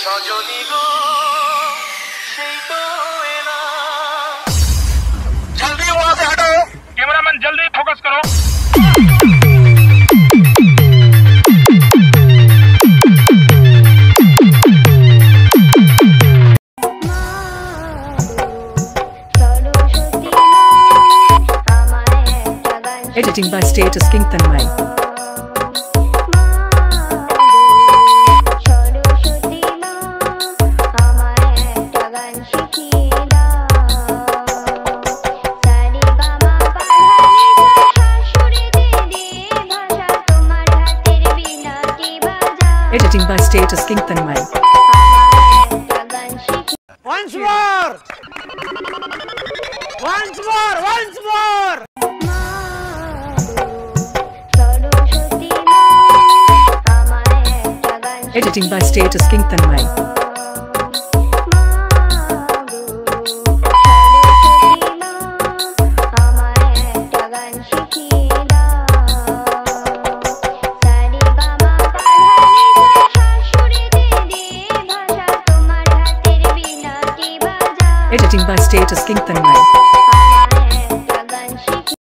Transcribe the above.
সজনী গো সেই তো এলা জলদি वहां से हटो कैमरामैन जल्दी फोकस करो Editing by Status King Tanmay. Editing by Status King Tanmay. Once more! Once more! Once more! Editing by Status King Tanmay. Editing by Status King Tanmay.